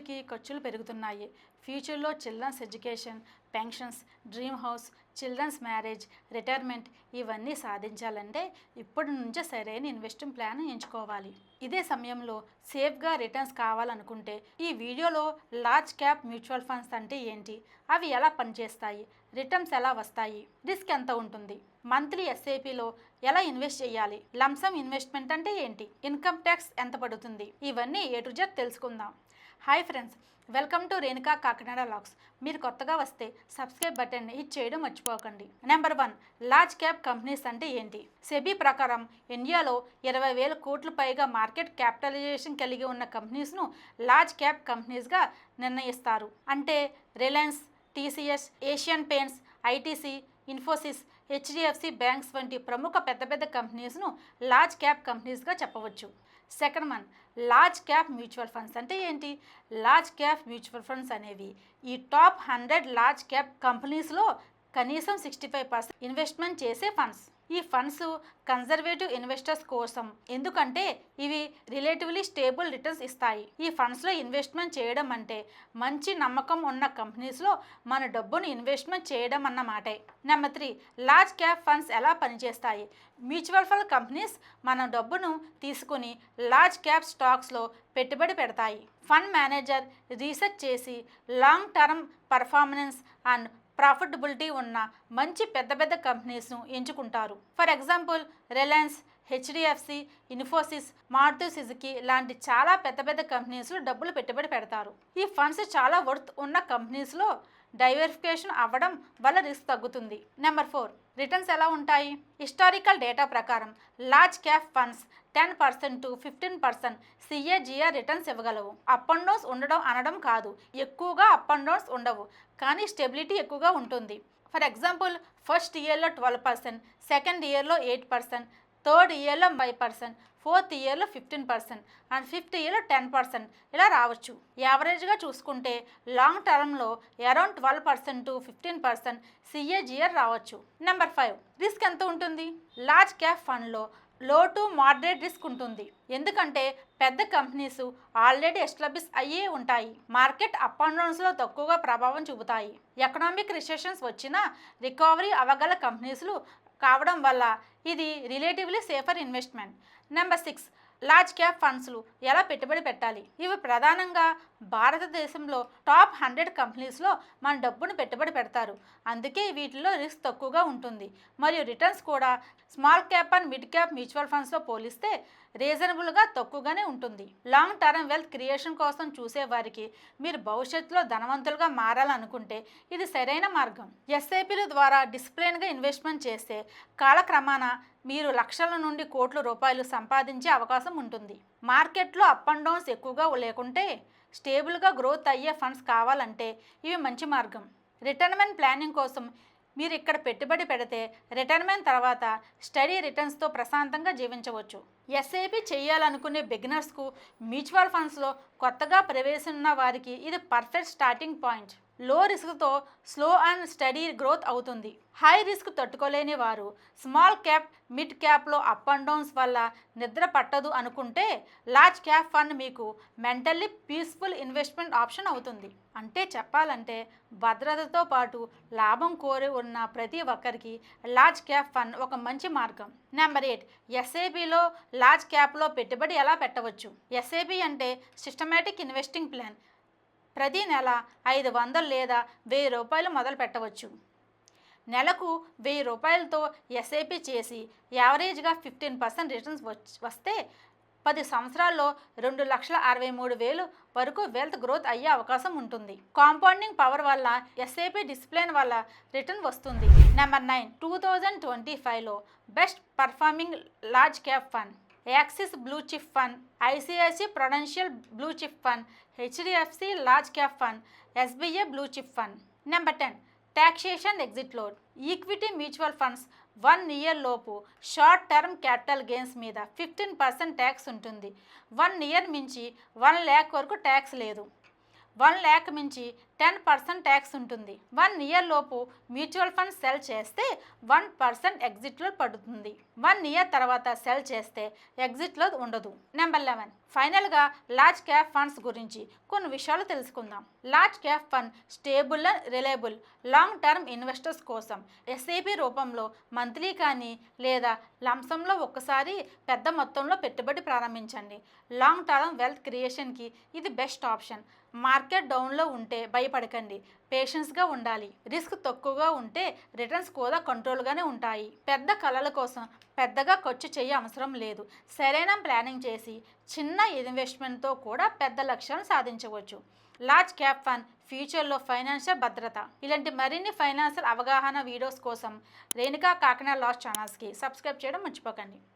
రోజుకి ఖర్చులు పెరుగుతున్నాయి. ఫ్యూచర్లో children's education, pensions, dream house, children's marriage, retirement ఇవన్నీ సాధించాలంటే ఇప్పటి నుంచే సరైన ఇన్వెస్టింగ్ ప్లాన్ ఎంచుకోవాలి. ఇదే సమయంలో సేఫ్గా రిటర్న్స్ కావాలనుకుంటే ఈ వీడియోలో లార్జ్ క్యాప్ మ్యూచువల్ ఫండ్స్ అంటే ఏంటి, అవి ఎలా పనిచేస్తాయి, రిటర్న్స్ ఎలా వస్తాయి, రిస్క్ ఎంత ఉంటుంది, మంత్లీ ఎస్ఐపిలో ఎలా ఇన్వెస్ట్ చేయాలి, లంసమ్ ఇన్వెస్ట్మెంట్ అంటే ఏంటి, ఇన్కమ్ ట్యాక్స్ ఎంత పడుతుంది, ఇవన్నీ A to Z తెలుసుకుందాం. Hi friends, welcome to Renuka Kakinada logs. మీరు కొత్తగా వస్తే సబ్స్క్రైబ్ బటన్ని హిట్ చేయడం మర్చిపోకండి. నెంబర్ 1, లార్జ్ క్యాప్ కంపెనీస్ అంటే ఏంటి? సెబీ ప్రకారం ఇండియాలో 20,000 కోట్ల పైగా మార్కెట్ క్యాపిటలైజేషన్ కలిగి ఉన్న కంపెనీస్ను లార్జ్ క్యాప్ కంపెనీస్గా నిర్ణయిస్తారు. అంటే Reliance, TCS, Asian paints, ITC, Infosys, HDFC banks వంటి ప్రముఖ పెద్ద కంపెనీస్ను లార్జ్ క్యాప్ కంపెనీస్గా చెప్పవచ్చు. Second 1, large cap mutual funds అంటే ఏంటి? లార్జ్ క్యాప్ మ్యూచువల్ ఫండ్స్ అనేవి ఈ టాప్ 100 లార్జ్ క్యాప్ కంపెనీస్లో కనీసం 65% ఇన్వెస్ట్మెంట్ చేసే ఫండ్స్. ఈ ఫండ్స్ కన్జర్వేటివ్ ఇన్వెస్టర్స్ కోసం, ఎందుకంటే ఇవి రిలేటివ్లీ స్టేబుల్ రిటర్న్స్ ఇస్తాయి. ఈ ఫండ్స్లో ఇన్వెస్ట్మెంట్ చేయడం అంటే మంచి నమ్మకం ఉన్న కంపెనీస్లో మన డబ్బును ఇన్వెస్ట్మెంట్ చేయడం అన్నమాటే. నెంబర్ 3, లార్జ్ క్యాప్ ఫండ్స్ ఎలా పనిచేస్తాయి? మ్యూచువల్ ఫండ్ కంపెనీస్ మన డబ్బును తీసుకుని లార్జ్ క్యాప్ స్టాక్స్లో పెట్టుబడి పెడతాయి. ఫండ్ మేనేజర్ రీసెర్చ్ చేసి long term performance and profitability ఉన్న మంచి పెద్ద కంపెనీస్ను ఎంచుకుంటారు. For example Reliance, HDFC, Infosys, Maruti Suzuki లాంటి చాలా పెద్ద కంపెనీస్లో డబ్బులు పెట్టుబడి పెడతారు. ఈ ఫండ్స్ చాలా వర్త్ ఉన్న కంపెనీస్లో డైవర్సిఫికేషన్ అవ్వడం వల్ల రిస్క్ తగ్గుతుంది. నెంబర్ 4, రిటర్న్స్ ఎలా ఉంటాయి? హిస్టారికల్ డేటా ప్రకారం large cap funds 10% to 15% CAGR returns ఇవ్వగలవు. అప్ అండ్ డౌన్స్ ఉండడం అనడం కాదు, ఎక్కువగా అప్ అండ్ డౌన్స్ ఉండవు, కానీ స్టెబిలిటీ ఎక్కువగా ఉంటుంది. ఫర్ ఎగ్జాంపుల్ ఫస్ట్ ఇయర్లో 12%, సెకండ్ ఇయర్లో 8%, థర్డ్ ఇయర్లో 5%, ఫోర్త్ ఇయర్లో 15% అండ్ ఫిఫ్త్ ఇయర్లో 10% ఇలా రావచ్చు. యావరేజ్గా చూసుకుంటే లాంగ్ టర్మ్లో అరౌండ్ 12% to 15% CAGR రావచ్చు. నెంబర్ 5, రిస్క్ ఎంత ఉంటుంది? లార్జ్ క్యాప్ ఫండ్లో లో టు మోడరేట్ రిస్క్ ఉంటుంది, ఎందుకంటే పెద్ద కంపెనీస్ ఆల్రెడీ ఎస్టాబ్లిష్ అయ్యే ఉంటాయి. మార్కెట్ అప్ అండ్ డౌన్స్లో తక్కువగా ప్రభావం చూపుతాయి. ఎకనామిక్ రిసెషన్స్ వచ్చినా రికవరీ అవ్వగల కంపెనీస్లు కావడం వల్ల ఇది relatively safer investment. Number 6, large cap ఫండ్స్లు ఎలా పెట్టుబడి పెట్టాలి? ఇవి ప్రధానంగా భారతదేశంలో టాప్ 100 కంపెనీస్లో మన డబ్బును పెట్టుబడి పెడతారు. అందుకే వీటిలో రిస్క్ తక్కువగా ఉంటుంది మరియు రిటర్న్స్ కూడా small cap and mid cap mutual ఫండ్స్తో పోలిస్తే రీజనబుల్గా తక్కువగానే ఉంటుంది. లాంగ్ టర్మ్ వెల్త్ క్రియేషన్ కోసం చూసే వారికి, మీరు భవిష్యత్తులో ధనవంతులుగా మారాలనుకుంటే ఇది సరైన మార్గం. ఎస్ఐపిల ద్వారా డిసిప్లిన్గా ఇన్వెస్ట్మెంట్ చేస్తే కాలక్రమాన మీరు లక్షల నుండి కోట్ల రూపాయలు సంపాదించే అవకాశం ఉంటుంది. మార్కెట్లో అప్ అండ్ డౌన్స్ ఎక్కువగా లేకుంటే స్టేబుల్గా గ్రోత్ అయ్యే ఫండ్స్ కావాలంటే ఇవి మంచి మార్గం. రిటైర్మెంట్ ప్లానింగ్ కోసం మీరు ఇక్కడ పెట్టుబడి పెడితే రిటైర్మెంట్ తర్వాత స్టడీ రిటర్న్స్తో ప్రశాంతంగా జీవించవచ్చు. ఎస్ఐపి చేయాలనుకునే బిగినర్స్కు, మ్యూచువల్ ఫండ్స్లో కొత్తగా ప్రవేశిస్తున్న వారికి ఇది పర్ఫెక్ట్ స్టార్టింగ్ పాయింట్. లో రిస్క్తో స్లో అండ్ స్టడీ గ్రోత్ అవుతుంది. హై రిస్క్ తట్టుకోలేని వారు స్మాల్ క్యాప్, మిడ్ క్యాప్లో అప్ అండ్ డౌన్స్ వల్ల నిద్ర పట్టదు అనుకుంటే లార్జ్ క్యాప్ ఫండ్ మీకు మెంటల్లీ పీస్ఫుల్ ఇన్వెస్ట్మెంట్ ఆప్షన్ అవుతుంది. అంటే చెప్పాలంటే భద్రతతో పాటు లాభం కోరి ఉన్న ప్రతి ఒక్కరికి లార్జ్ క్యాప్ ఫండ్ ఒక మంచి మార్గం. నెంబర్ 8, ఎస్ఐపిలో లార్జ్ క్యాప్లో పెట్టుబడి ఎలా పెట్టవచ్చు? ఎస్ఐపి అంటే సిస్టమేటిక్ ఇన్వెస్టింగ్ ప్లాన్. ప్రతి నెల 500 లేదా 1000 రూపాయలు మొదలు పెట్టవచ్చు. నెలకు 1000 రూపాయలతో ఎస్ఐపి చేసి యావరేజ్గా 15% రిటర్న్స్ వస్తే 10 సంవత్సరాల్లో 2,63,000 వరకు వెల్త్ గ్రోత్ అయ్యే అవకాశం ఉంటుంది. కాంపౌండింగ్ పవర్ వల్ల, ఎస్ఐపి డిసిప్లిన్ వల్ల రిటర్న్ వస్తుంది. నెంబర్ 9, 2025లో best performing large cap fund. Axis blue chip fund, ICICI prudential blue chip fund, HDFC large cap fund, SBI blue chip fund. Number 10, taxation exit load. Equity mutual funds 1 year లోపు short term capital gains మీద 15% tax ఉంటుంది. 1 year మించి 1 lakh వరకు tax లేదు. 1 lakh మించి 10% tax ఉంటుంది. 1 year లోపు mutual fund cell చేస్తే 1% ఎగ్జిట్లో పడుతుంది. 1 ఇయర్ తర్వాత సెల్ చేస్తే ఎగ్జిట్లో ఉండదు. నెంబర్ 11, ఫైనల్గా లార్జ్ క్యాప్ ఫండ్స్ గురించి కొన్ని విషయాలు తెలుసుకుందాం. Large cap fund stable and reliable long term investors కోసం. ఎస్ఐపి రూపంలో మంత్లీ కానీ లేదా లంసంలో ఒక్కసారి పెద్ద మొత్తంలో పెట్టుబడి ప్రారంభించండి. లాంగ్ టర్మ్ వెల్త్ క్రియేషన్కి ఇది బెస్ట్ ఆప్షన్. మార్కెట్ డౌన్లో ఉంటే భయపడకండి, పేషెన్స్గా ఉండాలి. రిస్క్ తక్కువగా ఉంటే రిటర్న్స్ కూడా కంట్రోల్గానే ఉంటాయి. పెద్ద కళల కోసం పెద్దగా ఖర్చు చేయ అవసరం లేదు. సరైన ప్లానింగ్ చేసి చిన్న ఇన్వెస్ట్మెంట్తో కూడా పెద్ద లక్ష్యాలను సాధించవచ్చు. లార్జ్ క్యాప్ ఫండ్ ఫ్యూచర్లో ఫైనాన్షియల్ భద్రత. ఇలాంటి మరిన్ని ఫైనాన్షియల్ అవగాహన వీడియోస్ కోసం రేణుకా కాకినాడ లాస్ ఛానల్స్కి సబ్స్క్రైబ్ చేయడం మర్చిపోకండి.